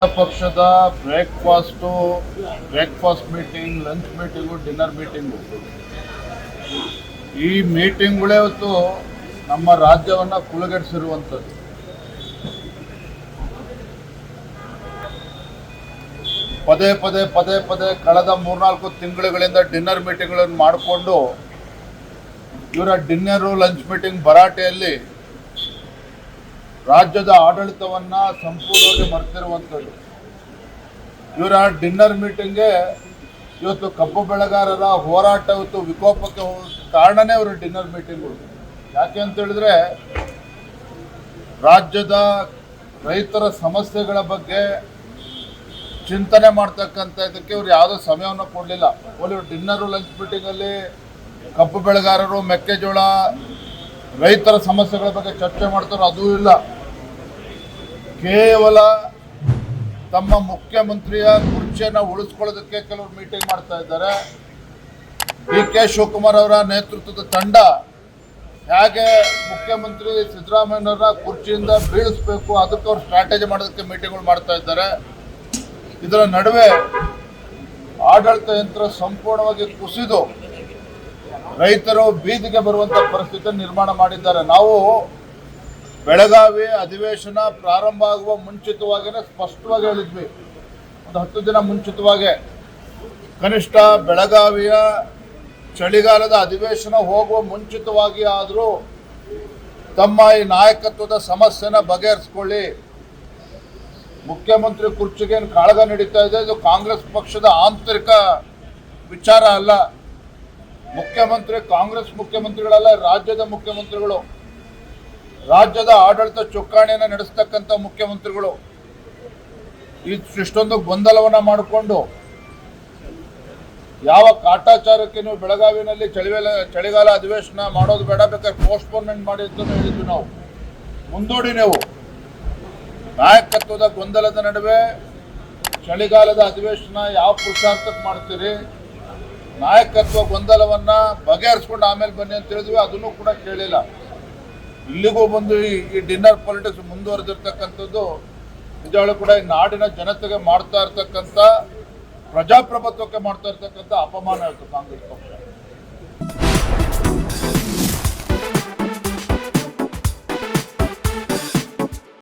ಪಕ್ಷದ breakfast meeting, lunch meeting, dinner meeting, ಈ ಮೀಟಿಂಗ್ಗಳೇ ಇವತ್ತು ನಮ್ಮ ರಾಜ್ಯವನ್ನು ಕುಲಗೆಡಿಸಿರುವಂಥದ್ದು. ಪದೇ ಪದೇ ಕಳೆದ 3-4 ತಿಂಗಳುಗಳಿಂದ ಡಿನ್ನರ್ ಮೀಟಿಂಗ್ಗಳನ್ನು ಮಾಡಿಕೊಂಡು ಇವರ ಡಿನ್ನರು ಲಂಚ್ ಮೀಟಿಂಗ್ ಭರಾಟೆಯಲ್ಲಿ ರಾಜ್ಯದ ಆಡಳಿತವನ್ನ ಸಂಪೂರ್ಣವಾಗಿ ಮರೆತಿರುವಂಥದ್ದು. ಇವರ ಡಿನ್ನರ್ ಮೀಟಿಂಗ್ಗೆ ಇವತ್ತು ಕಬ್ಬು ಬೆಳೆಗಾರರ ಹೋರಾಟ ಇವತ್ತು ವಿಕೋಪಕ್ಕೆ ಕಾರಣನೇ ಇವರ ಡಿನ್ನರ್ ಮೀಟಿಂಗ್ಗಳು. ಯಾಕೆ ಅಂತ ಹೇಳಿದ್ರೆ ರಾಜ್ಯದ ರೈತರ ಸಮಸ್ಯೆಗಳ ಬಗ್ಗೆ ಚಿಂತನೆ ಮಾಡ್ತಕ್ಕಂಥ ಇದಕ್ಕೆ ಇವರು ಯಾವುದೋ ಸಮಯವನ್ನು ಕೊಡಲಿಲ್ಲ. ಇವರು ಡಿನ್ನರು ಲಂಚ್ ಮೀಟಿಂಗಲ್ಲಿ ಕಬ್ಬು ಬೆಳೆಗಾರರು, ಮೆಕ್ಕೆಜೋಳ, ರೈತರ ಸಮಸ್ಯೆಗಳ ಬಗ್ಗೆ ಚರ್ಚೆ ಮಾಡ್ತಾರೋ ಅದೂ ಇಲ್ಲ. ಕೇವಲ ತಮ್ಮ ಮುಖ್ಯಮಂತ್ರಿಯ ಕುರ್ಚಿಯನ್ನು ಉಳಿಸ್ಕೊಳ್ಳೋದಕ್ಕೆ ಕೆಲವರು ಮೀಟಿಂಗ್ ಮಾಡ್ತಾ ಇದ್ದಾರೆ. ಡಿ.ಕೆ. ಶಿವಕುಮಾರ್ ಅವರ ನೇತೃತ್ವದ ತಂಡ ಹೇಗೆ ಮುಖ್ಯಮಂತ್ರಿ ಸಿದ್ದರಾಮಯ್ಯನವರ ಕುರ್ಚಿಯಿಂದ ಬೀಳಿಸಬೇಕು ಅದಕ್ಕೆ ಅವರು ಸ್ಟ್ರಾಟಜಿ ಮಾಡೋದಕ್ಕೆ ಮೀಟಿಂಗ್ಗಳು ಮಾಡ್ತಾ ಇದ್ದಾರೆ. ಇದರ ನಡುವೆ ಆಡಳಿತ ಯಂತ್ರ ಸಂಪೂರ್ಣವಾಗಿ ಕುಸಿದು ರೈತರು ಬೀದಿಗೆ ಬರುವಂಥ ಪರಿಸ್ಥಿತಿ ನಿರ್ಮಾಣ ಮಾಡಿದ್ದಾರೆ. ನಾವು ಬೆಳಗಾವಿ ಅಧಿವೇಶನ ಪ್ರಾರಂಭ ಆಗುವ ಮುಂಚಿತವಾಗಿಯೇ ಸ್ಪಷ್ಟವಾಗಿ ಹೇಳಿದ್ವಿ, ಒಂದು 10 ದಿನ ಮುಂಚಿತವಾಗಿ, ಕನಿಷ್ಠ ಬೆಳಗಾವಿಯ ಚಳಿಗಾಲದ ಅಧಿವೇಶನ ಹೋಗುವ ಮುಂಚಿತವಾಗಿ ಆದರೂ ತಮ್ಮ ಈ ನಾಯಕತ್ವದ ಸಮಸ್ಯೆನ ಬಗೆಹರಿಸ್ಕೊಳ್ಳಿ. ಮುಖ್ಯಮಂತ್ರಿ ಕುರ್ಚಿಗೆ ಕಾಳಗ ನಡೀತಾ ಇದೆ, ಇದು ಕಾಂಗ್ರೆಸ್ ಪಕ್ಷದ ಆಂತರಿಕ ವಿಚಾರ ಅಲ್ಲ. ಮುಖ್ಯಮಂತ್ರಿ ಕಾಂಗ್ರೆಸ್ ಮುಖ್ಯಮಂತ್ರಿಗಳಲ್ಲ, ರಾಜ್ಯದ ಮುಖ್ಯಮಂತ್ರಿಗಳು, ರಾಜ್ಯದ ಆಡಳಿತ ಚುಕ್ಕಾಣಿಯನ್ನು ನಡೆಸ್ತಕ್ಕಂಥ ಮುಖ್ಯಮಂತ್ರಿಗಳು ಇಷ್ಟೊಂದು ಗೊಂದಲವನ್ನ ಮಾಡಿಕೊಂಡು ಯಾವ ಕಾಟಾಚಾರಕ್ಕೆ ನೀವು ಬೆಳಗಾವಿನಲ್ಲಿ ಚಳಿಗಾಲ ಅಧಿವೇಶನ ಮಾಡೋದು ಬೇಡ, ಬೇಕಾದ್ರೆ ಪೋಸ್ಟ್ಪೋನ್ಮೆಂಟ್ ಮಾಡಿ ಅಂತ ಹೇಳಿದ್ವಿ ನಾವು. ಮುಂದೂಡಿ ನೀವು ನಾಯಕತ್ವದ ಗೊಂದಲದ ನಡುವೆ ಚಳಿಗಾಲದ ಅಧಿವೇಶನ ಯಾವ ಪುರುಷಾರ್ಥಕ್ಕೆ ಮಾಡ್ತೀರಿ, ನಾಯಕತ್ವ ಗೊಂದಲವನ್ನ ಬಗೆಹರಿಸ್ಕೊಂಡು ಆಮೇಲೆ ಬನ್ನಿ ಅಂತ ಹೇಳಿದ್ವಿ. ಅದನ್ನು ಕೂಡ ಕೇಳಿಲ್ಲ. ಇಲ್ಲಿಗೂ ಬಂದು ಈ ಡಿನ್ನರ್ ಪಾಲಿಟಿಕ್ಸ್ ಮುಂದುವರೆದಿರ್ತಕ್ಕಂಥದ್ದು ನಿಜವಾಗ್ಲೂ ಕೂಡ ಈ ನಾಡಿನ ಜನತೆಗೆ ಮಾಡ್ತಾ ಇರ್ತಕ್ಕಂಥ, ಪ್ರಜಾಪ್ರಭುತ್ವಕ್ಕೆ ಮಾಡ್ತಾ ಇರ್ತಕ್ಕಂಥ ಅಪಮಾನ ಆಯಿತು ಕಾಂಗ್ರೆಸ್ ಪಕ್ಷ.